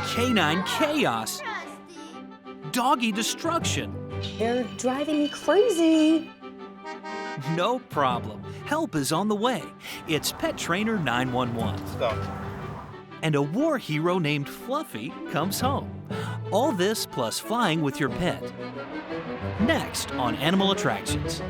Canine chaos. Doggy destruction. They're driving me crazy. No problem. Help is on the way. It's Pet Trainer 911. Stop. And a war hero named Fluffy comes home. All this plus flying with your pet. Next on Animal Attractions.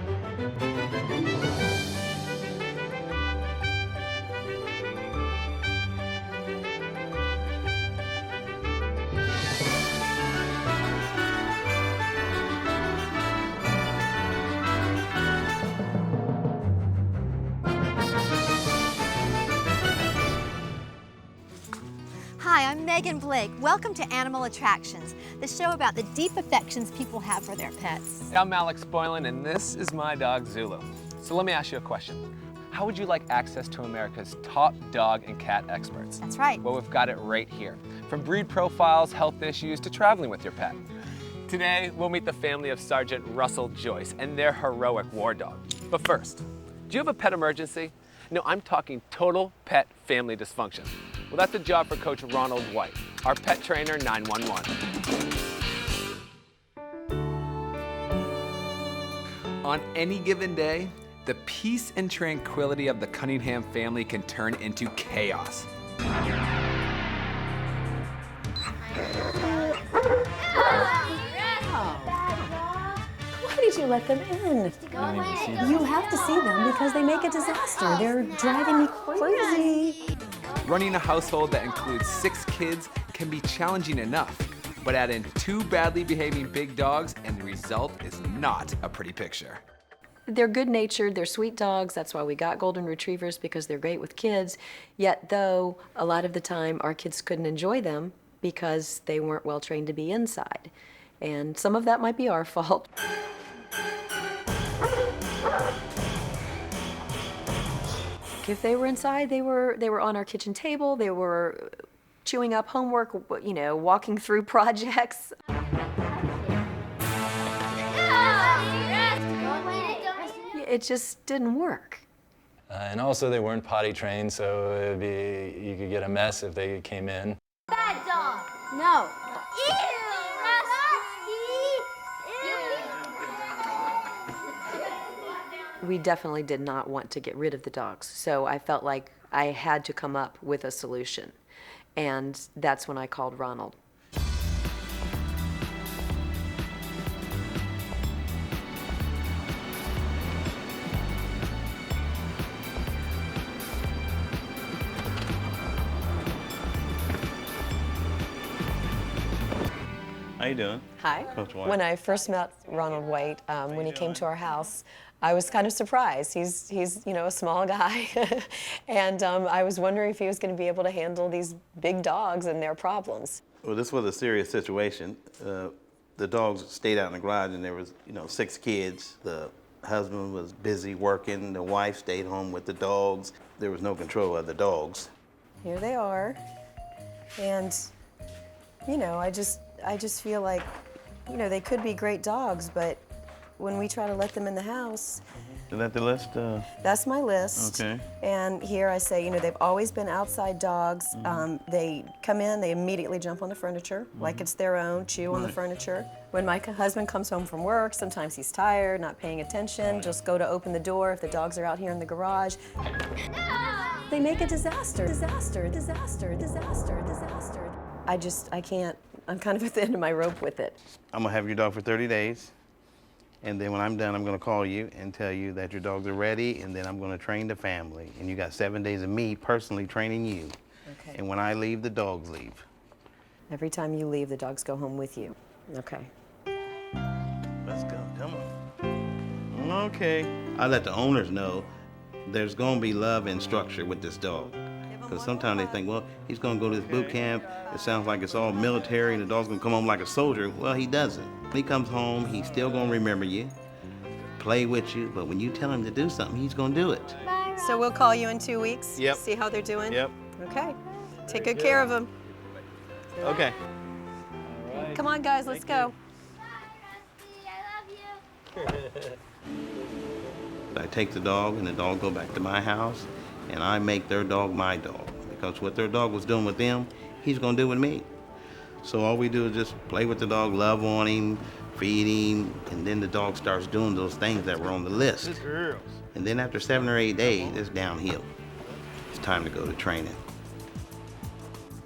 Hi, I'm Megan Blake. Welcome to Animal Attractions, the show about the deep affections people have for their pets. I'm Alex Boylan, and this is my dog, Zulu. So let me ask you a question. How would you like access to America's top dog and cat experts? That's right. Well, we've got it right here. From breed profiles, health issues, to traveling with your pet. Today, we'll meet the family of Sergeant Russell Joyce and their heroic war dog. But first, do you have a pet emergency? No, I'm talking total pet family dysfunction. Well, that's a job for Coach Ronald White, our Pet Trainer 911. On any given day, the peace and tranquility of the Cunningham family can turn into chaos. Why did you let them in? You have to see them because they make a disaster. They're driving me crazy. Running a household that includes 6 kids can be challenging enough, but add in 2 badly behaving big dogs and the result is not a pretty picture. They're good-natured, they're sweet dogs. That's why we got golden retrievers, because they're great with kids. Yet, though, a lot of the time our kids couldn't enjoy them because they weren't well trained to be inside. And some of that might be our fault. If they were inside, they were on our kitchen table, they were chewing up homework, you know, walking through projects. It just didn't work. And also they weren't potty trained, so you could get a mess if they came in. Bad dog. No. Ew, Rusty. We definitely did not want to get rid of the dogs, so I felt like I had to come up with a solution. And that's when I called Ronald. How you doing? Hi. Coach White. When I first met Ronald White, when he came to our house, I was kind of surprised. He's you know, a small guy, and I was wondering if he was going to be able to handle these big dogs and their problems. Well, this was a serious situation. The dogs stayed out in the garage, and there was, 6 kids. The husband was busy working. The wife stayed home with the dogs. There was no control of the dogs. Here they are, and I just feel like, they could be great dogs, but when we try to let them in the house. Is that the list? That's my list. Okay. And here I say, they've always been outside dogs. They come in, they immediately jump on the furniture, like it's their own, chew on the furniture. When my husband comes home from work, sometimes he's tired, not paying attention, just go to open the door if the dogs are out here in the garage. They make a disaster, disaster, disaster, disaster, disaster. I can't, I'm kind of at the end of my rope with it. I'm gonna have your dog for 30 days. And then when I'm done, I'm gonna call you and tell you that your dogs are ready, and then I'm gonna train the family. And you got 7 days of me personally training you. Okay. And when I leave, the dogs leave. Every time you leave, the dogs go home with you. Okay. Let's go, come on. Okay. I let the owners know there's gonna be love and structure with this dog. Because sometimes they think, well, he's gonna go to this boot camp, it sounds like it's all military and the dog's gonna come home like a soldier. Well, he doesn't. When he comes home, he's still gonna remember you, play with you, but when you tell him to do something, he's gonna do it. So we'll call you in 2 weeks? Yep. See how they're doing? Yep. Okay. Take good care of them. Okay. Come on, guys, let's go. I love you. I take the dog and the dog go back to my house, and I make their dog my dog. because what their dog was doing with them, he's gonna do with me. So all we do is just play with the dog, love on him, feed him, and then the dog starts doing those things that were on the list. And then after 7 or 8 days, it's downhill. It's time to go to training.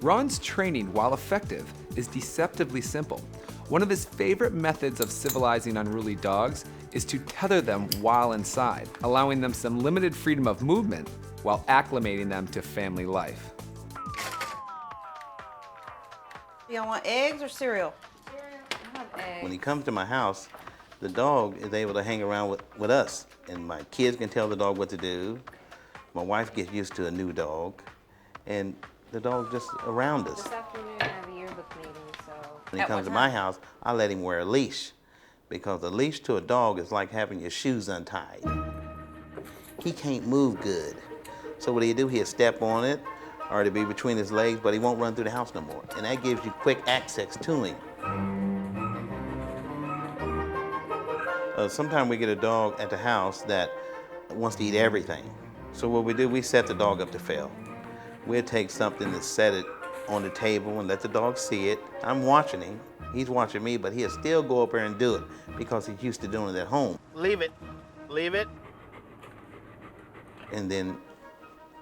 Ron's training, while effective, is deceptively simple. One of his favorite methods of civilizing unruly dogs is to tether them while inside, allowing them some limited freedom of movement while acclimating them to family life. Y'all want eggs or cereal? When he comes to my house, the dog is able to hang around with us, and my kids can tell the dog what to do. My wife gets used to a new dog, and the dog's just around us. This afternoon I have a yearbook meeting, so. When he comes to my house, I let him wear a leash, because a leash to a dog is like having your shoes untied. He can't move good. So what he'll do, he'll step on it, or it'll be between his legs, but he won't run through the house no more. And that gives you quick access to him. Sometimes we get a dog at the house that wants to eat everything. So what we do, we set the dog up to fail. We'll take something and set it on the table and let the dog see it. I'm watching him, he's watching me, but he'll still go up there and do it because he's used to doing it at home. Leave it. Leave it. And then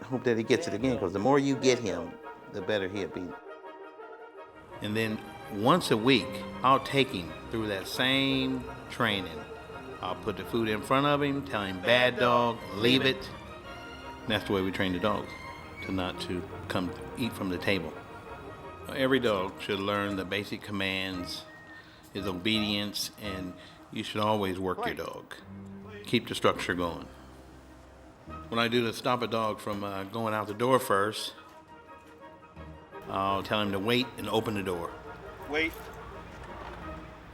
hope that he gets it again, because the more you get him, the better he'll be. And then once a week, I'll take him through that same training. I'll put the food in front of him, tell him bad dog, leave it. And that's the way we train the dogs, to not to come eat from the table. Every dog should learn the basic commands, his obedience, and you should always work your dog. Keep the structure going. When I do to stop a dog from going out the door first, I'll tell him to wait and open the door. Wait.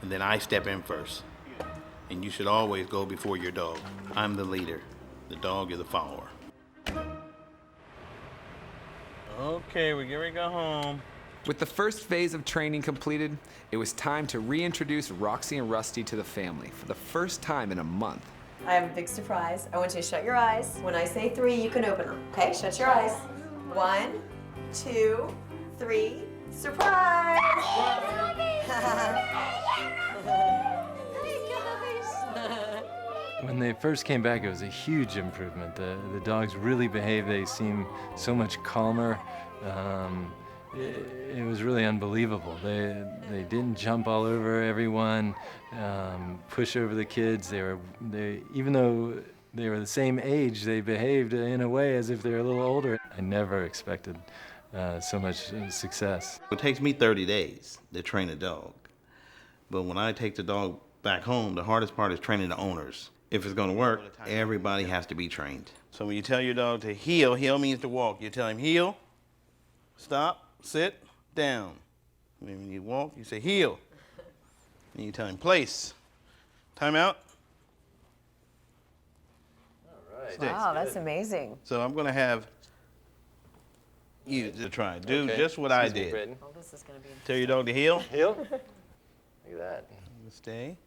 And then I step in first. And you should always go before your dog. I'm the leader. The dog is the follower. Okay, we're getting ready to go home. With the first phase of training completed, it was time to reintroduce Roxy and Rusty to the family for the first time in a month. I have a big surprise. I want you to shut your eyes. When I say 3, you can open them. Okay, shut your eyes. 1, 2, 3, surprise! When they first came back, it was a huge improvement. The dogs really behaved. They seemed so much calmer. It was really unbelievable. They didn't jump all over everyone, push over the kids. Even though they were the same age, they behaved in a way as if they were a little older. I never expected so much success. It takes me 30 days to train a dog. But when I take the dog back home, the hardest part is training the owners. If it's going to work, everybody has to be trained. So when you tell your dog to heel, heel means to walk. You tell him heel, stop, sit, down. When you walk, you say heel. And you tell him place, time out. All right. Stay. Wow, that's amazing. So I'm going to have you to try. Do Okay. just what I Excuse me, did. Braden. Oh, this is going to be Tell your dog to heel. Heel. Look at that. Stay.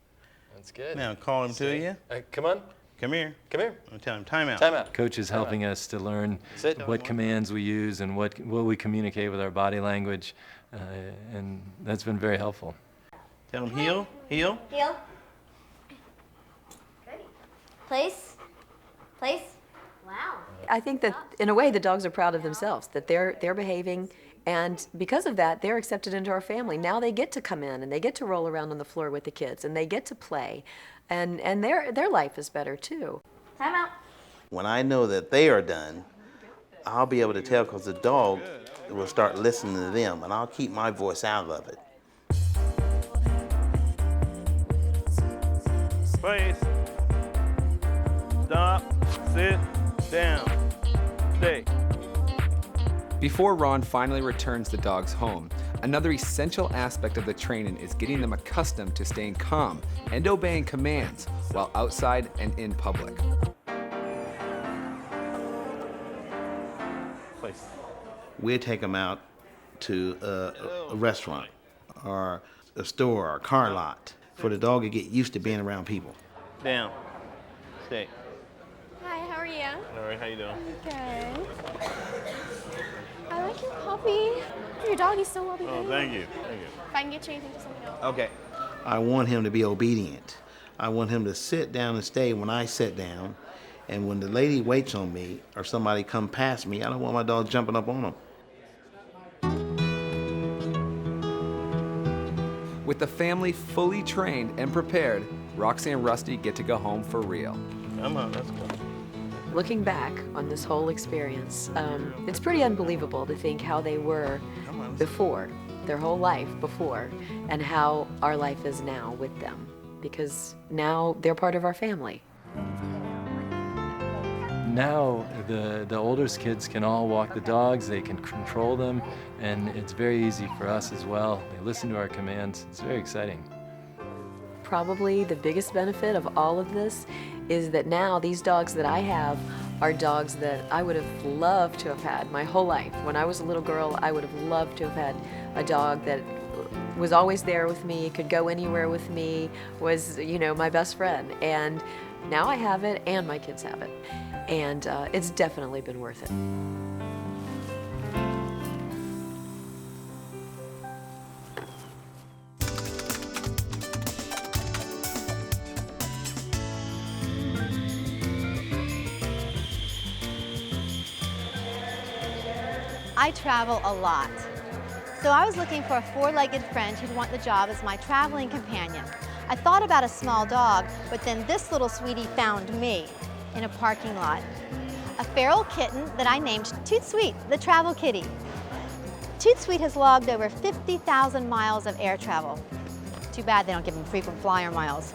That's good. Now call him to you. Come on. Come here. Come here. And tell him time out. Time out. Coach is helping us to learn Sit. what commands we use and what we communicate with our body language, and that's been very helpful. Tell him heel, heel. Heel. Place. Place. Wow. I think that in a way the dogs are proud of themselves, that they're behaving, and because of that they're accepted into our family. Now they get to come in and they get to roll around on the floor with the kids and they get to play, and their life is better too. Time out. When I know that they are done, I'll be able to tell, because the dog will start listening to them, and I'll keep my voice out of it. Place. Stop. Sit. Down. Stay. Before Ron finally returns the dogs home, another essential aspect of the training is getting them accustomed to staying calm and obeying commands while outside and in public. Place. We'll take them out to a restaurant or a store or a car lot for the dog to get used to being around people. Down. Stay. Hi, how are you? All right, how you doing? Good. I cute puppy. Your dog is so well Oh, behaved. thank you. Thank you. If I can get you anything, just let me know. Okay. I want him to be obedient. I want him to sit down and stay when I sit down. And when the lady waits on me or somebody come past me, I don't want my dog jumping up on them. With the family fully trained and prepared, Roxy and Rusty get to go home for real. Come on, let's go. Looking back on this whole experience, it's pretty unbelievable to think how they were before, their whole life before, and how our life is now with them. Because now they're part of our family. Now the older kids can all walk the dogs, they can control them, and it's very easy for us as well. They listen to our commands. It's very exciting. Probably the biggest benefit of all of this is that now these dogs that I have are dogs that I would have loved to have had my whole life. When I was a little girl, I would have loved to have had a dog that was always there with me, could go anywhere with me, was, you know, my best friend. And now I have it and my kids have it. And it's definitely been worth it. I travel a lot. So I was looking for a four-legged friend who'd want the job as my traveling companion. I thought about a small dog, but then this little sweetie found me in a parking lot. A feral kitten that I named Toot Sweet, the travel kitty. Toot Sweet has logged over 50,000 miles of air travel. Too bad they don't give him frequent flyer miles.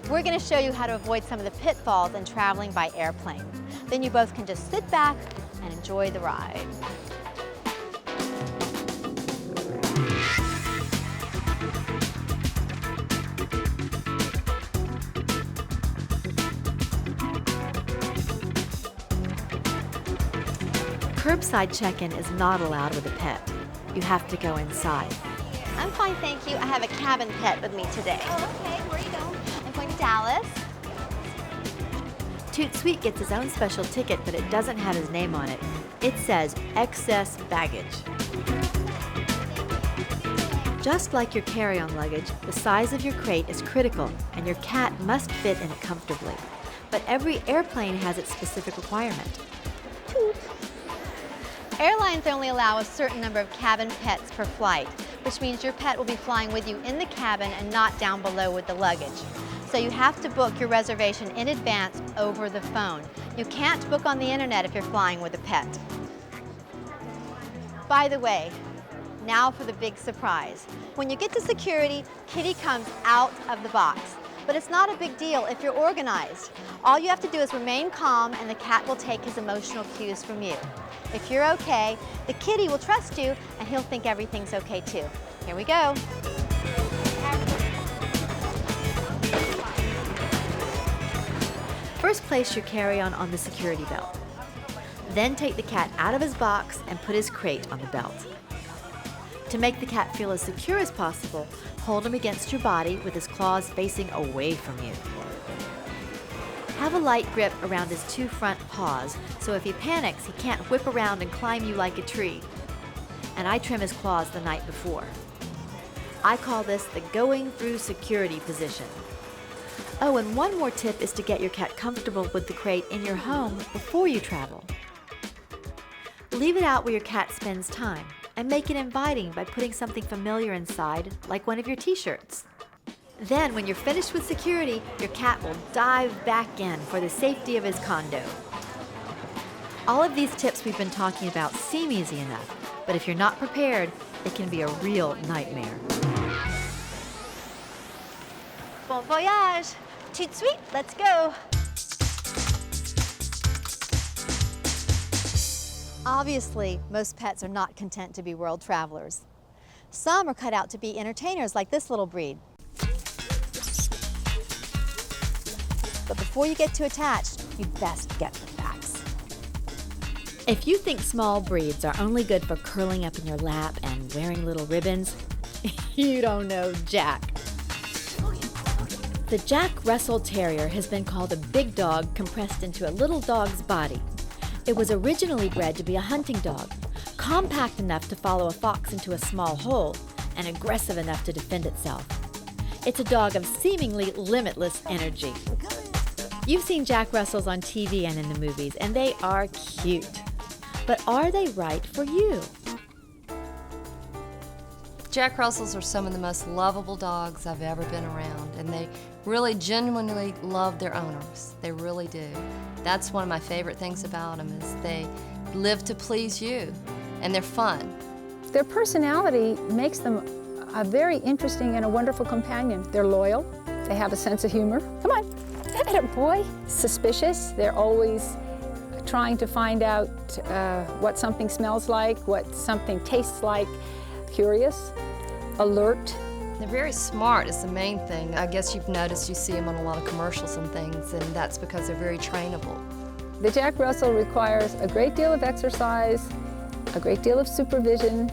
We're gonna show you how to avoid some of the pitfalls in traveling by airplane. Then you both can just sit back and enjoy the ride. Curbside check-in is not allowed with a pet. You have to go inside. I'm fine, thank you. I have a cabin pet with me today. Oh, okay. Where are you going? I'm going to Dallas. Toot Sweet gets his own special ticket, but it doesn't have his name on it. It says excess baggage. Just like your carry-on luggage, the size of your crate is critical, and your cat must fit in it comfortably. But every airplane has its specific requirement. Toot. Airlines only allow a certain number of cabin pets per flight, which means your pet will be flying with you in the cabin and not down below with the luggage. So you have to book your reservation in advance over the phone. You can't book on the internet if you're flying with a pet. By the way, now for the big surprise. When you get to security, Kitty comes out of the box. But it's not a big deal if you're organized. All you have to do is remain calm and the cat will take his emotional cues from you. If you're okay, the kitty will trust you and he'll think everything's okay too. Here we go. First, place your carry-on on the security belt. Then take the cat out of his box and put his crate on the belt. To make the cat feel as secure as possible, hold him against your body with his claws facing away from you. Have a light grip around his two front paws, so if he panics, he can't whip around and climb you like a tree. And I trim his claws the night before. I call this the going through security position. Oh, and one more tip is to get your cat comfortable with the crate in your home before you travel. Leave it out where your cat spends time, and make it inviting by putting something familiar inside, like one of your t-shirts. Then, when you're finished with security, your cat will dive back in for the safety of his condo. All of these tips we've been talking about seem easy enough, but if you're not prepared, it can be a real nightmare. Bon voyage! Toot Sweet, let's go! Obviously, most pets are not content to be world travelers. Some are cut out to be entertainers like this little breed. But before you get too attached, you best get the facts. If you think small breeds are only good for curling up in your lap and wearing little ribbons, you don't know Jack. The Jack Russell Terrier has been called a big dog compressed into a little dog's body. It was originally bred to be a hunting dog. compact enough to follow a fox into a small hole, and aggressive enough to defend itself. It's a dog of seemingly limitless energy. You've seen Jack Russells on TV and in the movies, and they are cute. But are they right for you? Jack Russells are some of the most lovable dogs I've ever been around, and they really genuinely love their owners. They really do. That's one of my favorite things about them, is they live to please you, and they're fun. Their personality makes them a very interesting and a wonderful companion. They're loyal, they have a sense of humor. Come on, atta boy. Suspicious, they're always trying to find out what something smells like, what something tastes like. Curious, alert. They're very smart is the main thing. I guess you've noticed you see them on a lot of commercials and things, and that's because they're very trainable. The Jack Russell requires a great deal of exercise, a great deal of supervision,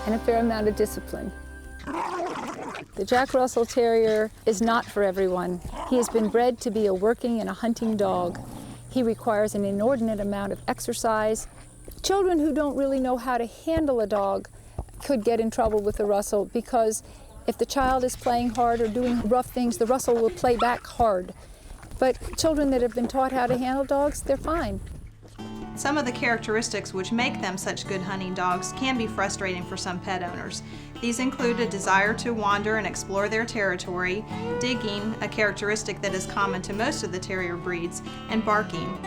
and a fair amount of discipline. The Jack Russell Terrier is not for everyone. He has been bred to be a working and a hunting dog. He requires an inordinate amount of exercise. Children who don't really know how to handle a dog could get in trouble with the Russell, because if the child is playing hard or doing rough things, the Russell will play back hard. But children that have been taught how to handle dogs, they're fine. Some of the characteristics which make them such good hunting dogs can be frustrating for some pet owners. These include a desire to wander and explore their territory, digging, a characteristic that is common to most of the terrier breeds, and barking.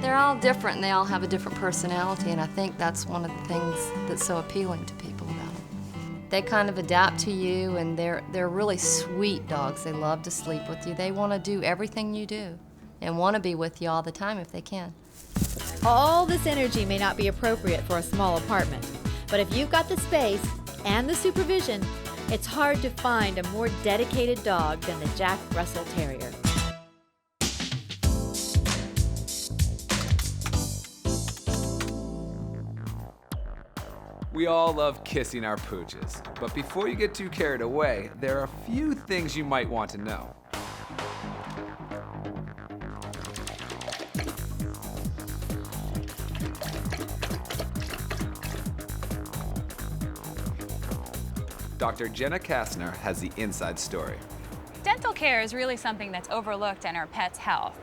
They're all different, and they all have a different personality, and I think that's one of the things that's so appealing to people about them. They kind of adapt to you, and they're really sweet dogs. They love to sleep with you. They want to do everything you do and want to be with you all the time if they can. All this energy may not be appropriate for a small apartment, but if you've got the space and the supervision, it's hard to find a more dedicated dog than the Jack Russell Terrier. We all love kissing our pooches, but before you get too carried away, there are a few things you might want to know. Dr. Jenna Kastner has the inside story. Dental care is really something that's overlooked in our pet's health.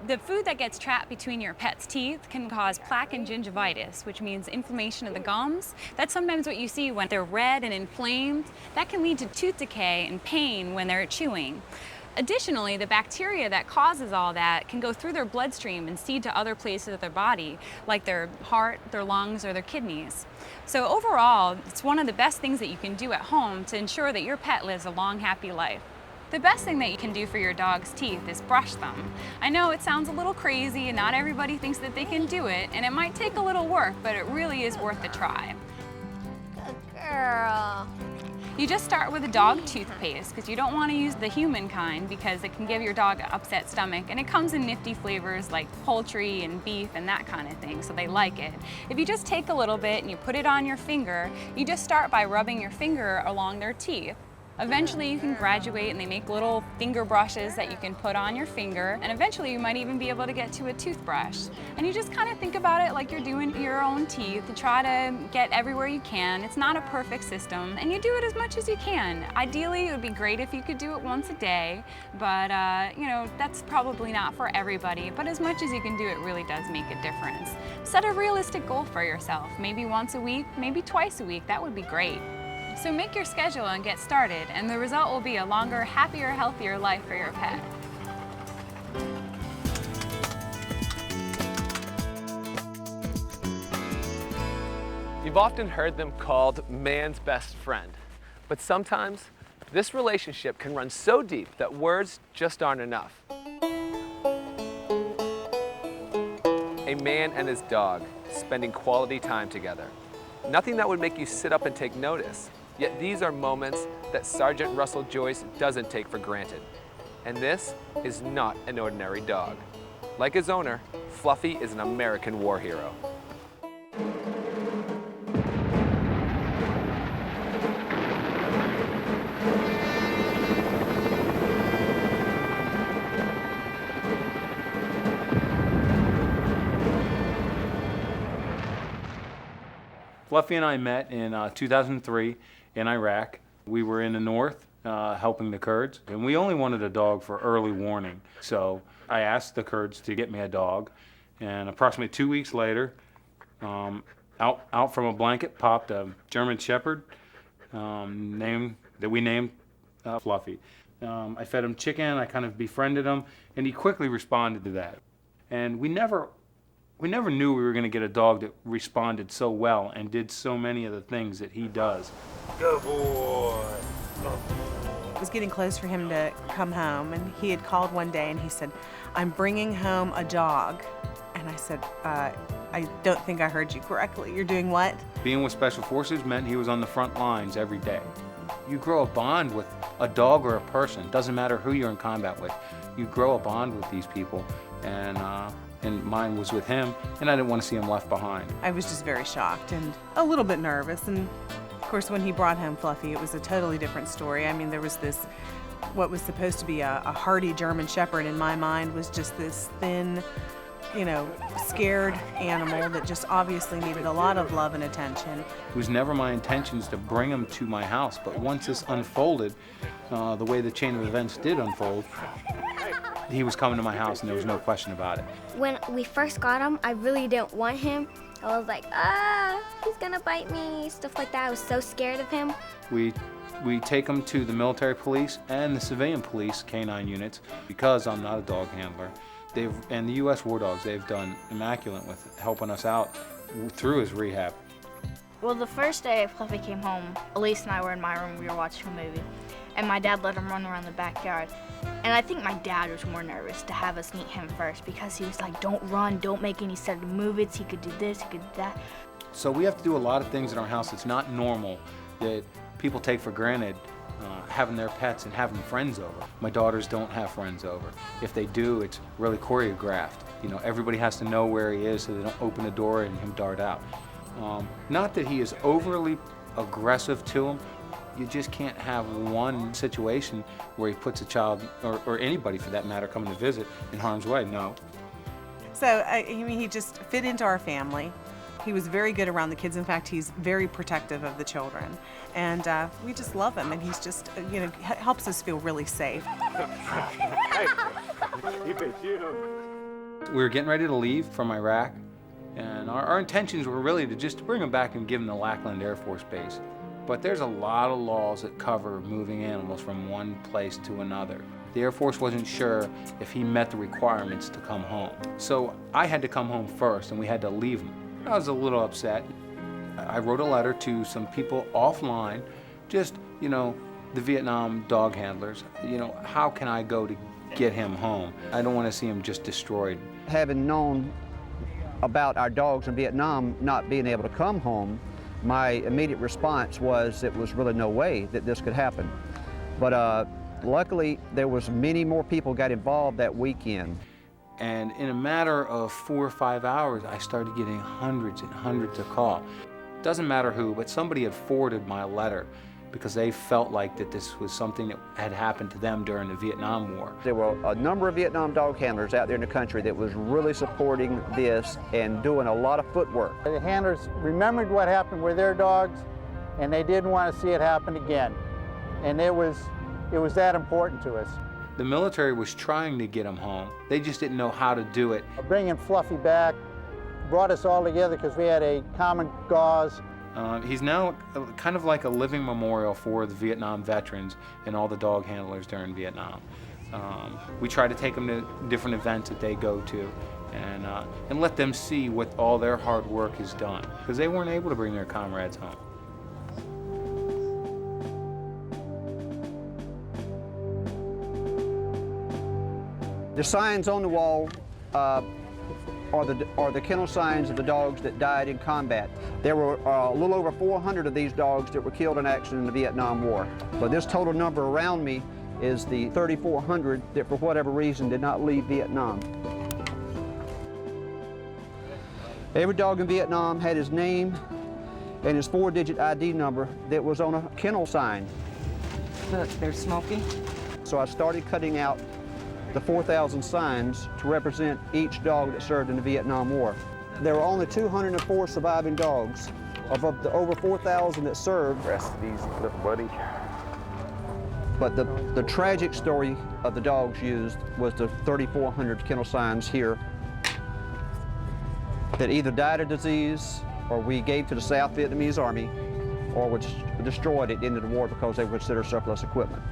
The food that gets trapped between your pet's teeth can cause plaque and gingivitis, which means inflammation of the gums. That's sometimes what you see when they're red and inflamed. That can lead to tooth decay and pain when they're chewing. Additionally, the bacteria that causes all that can go through their bloodstream and seed to other places of their body, like their heart, their lungs, or their kidneys. So overall, it's one of the best things that you can do at home to ensure that your pet lives a long, happy life. The best thing that you can do for your dog's teeth is brush them. I know it sounds a little crazy and not everybody thinks that they can do it, and it might take a little work, but it really is worth a try. Good girl. You just start with a dog toothpaste, because you don't want to use the human kind because it can give your dog an upset stomach, and it comes in nifty flavors like poultry and beef and that kind of thing, so they like it. If you just take a little bit and you put it on your finger, you just start by rubbing your finger along their teeth. Eventually you can graduate and they make little finger brushes that you can put on your finger, and eventually you might even be able to get to a toothbrush. And you just kind of think about it like you're doing your own teeth and try to get everywhere you can. It's not a perfect system, and you do it as much as you can. Ideally, it would be great if you could do it once a day, but you know, that's probably not for everybody, but as much as you can do, it really does make a difference. Set a realistic goal for yourself, maybe once a week, maybe twice a week. That would be great. So make your schedule and get started, and the result will be a longer, happier, healthier life for your pet. You've often heard them called man's best friend, but sometimes this relationship can run so deep that words just aren't enough. A man and his dog spending quality time together. Nothing that would make you sit up and take notice. Yet these are moments that Sergeant Russell Joyce doesn't take for granted. And this is not an ordinary dog. Like his owner, Fluffy is an American war hero. Fluffy and I met in 2003 in Iraq. We were in the north helping the Kurds, and we only wanted a dog for early warning. So I asked the Kurds to get me a dog, and approximately 2 weeks later, out from a blanket popped a German Shepherd that we named Fluffy. I fed him chicken, I kind of befriended him, and he quickly responded to that. And we never knew we were going to get a dog that responded so well and did so many of the things that he does. Good boy. It was getting close for him to come home, and he had called one day and he said, "I'm bringing home a dog." And I said, I don't think I heard you correctly. You're doing what? Being with Special Forces meant he was on the front lines every day. You grow a bond with a dog or a person. Doesn't matter who you're in combat with. You grow a bond with these people, and mine was with him, and I didn't want to see him left behind. I was just very shocked and a little bit nervous. And of course, when he brought home Fluffy, it was a totally different story. I mean, there was this, what was supposed to be a hardy German Shepherd in my mind was just this thin, scared animal that just obviously needed a lot of love and attention. It was never my intentions to bring him to my house, but once this unfolded, the way the chain of events did unfold, he was coming to my house and there was no question about it. When we first got him, I really didn't want him. I was like, he's gonna bite me, stuff like that. I was so scared of him. We take him to the military police and the civilian police canine units because I'm not a dog handler. And the U.S. War Dogs, they've done immaculate with helping us out through his rehab. Well, the first day Fluffy came home, Elise and I were in my room, we were watching a movie, and my dad let him run around the backyard. And I think my dad was more nervous to have us meet him first because he was like, don't run, don't make any sudden movements, he could do this, he could do that. So we have to do a lot of things in our house that's not normal, that people take for granted, having their pets and having friends over. My daughters don't have friends over. If they do, it's really choreographed. Everybody has to know where he is so they don't open the door and him dart out. Not that he is overly aggressive to them. You just can't have one situation where he puts a child, or anybody for that matter, coming to visit in harm's way, no. So, he just fit into our family. He was very good around the kids. In fact, he's very protective of the children. And we just love him, and he's just, helps us feel really safe. We were getting ready to leave from Iraq, and our intentions were really to just bring him back and give him the Lackland Air Force Base. But there's a lot of laws that cover moving animals from one place to another. The Air Force wasn't sure if he met the requirements to come home. So I had to come home first, and we had to leave him. I was a little upset. I wrote a letter to some people offline, just, the Vietnam dog handlers. How can I go to get him home? I don't want to see him just destroyed. Having known about our dogs in Vietnam not being able to come home, my immediate response was it was really no way that this could happen. But luckily, there was many more people got involved that weekend. And in a matter of 4 or 5 hours, I started getting hundreds and hundreds of calls. Doesn't matter who, but somebody had forwarded my letter because they felt like that this was something that had happened to them during the Vietnam War. There were a number of Vietnam dog handlers out there in the country that was really supporting this and doing a lot of footwork. The handlers remembered what happened with their dogs, and they didn't want to see it happen again. And it was that important to us. The military was trying to get him home. They just didn't know how to do it. Bringing Fluffy back brought us all together because we had a common cause. He's now kind of like a living memorial for the Vietnam veterans and all the dog handlers during Vietnam. We try to take them to different events that they go to and let them see what all their hard work has done, because they weren't able to bring their comrades home. The signs on the wall are the kennel signs of the dogs that died in combat. There were a little over 400 of these dogs that were killed in action in the Vietnam War. But this total number around me is the 3,400 that for whatever reason did not leave Vietnam. Every dog in Vietnam had his name and his 4-digit ID number that was on a kennel sign. Look, they're smoking. So I started cutting out the 4,000 signs to represent each dog that served in the Vietnam War. There were only 204 surviving dogs of the over 4,000 that served. Rest easy, little buddy. But the tragic story of the dogs used was the 3,400 kennel signs here that either died of disease or we gave to the South Vietnamese Army or was destroyed at the end of the war because they were considered surplus equipment.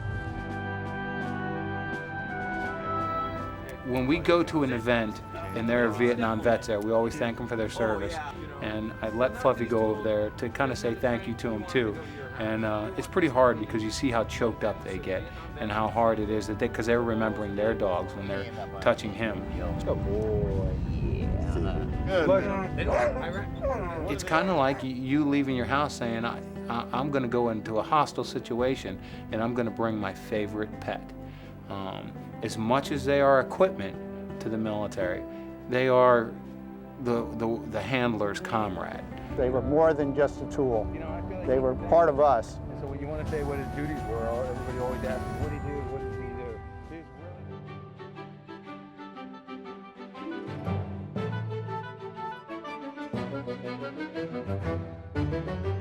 When we go to an event and there are Vietnam vets there, we always thank them for their service. And I let Fluffy go over there to kind of say thank you to them too. And it's pretty hard because you see how choked up they get and how hard it is that because they're remembering their dogs when they're touching him. Good boy. It's kind of like you leaving your house saying, I'm going to go into a hostile situation and I'm going to bring my favorite pet. As much as they are equipment to the military, they are the handler's comrade. They were more than just a tool. They were part of us. So when you want to say what his duties were, everybody always asks, what did he do? What did he do?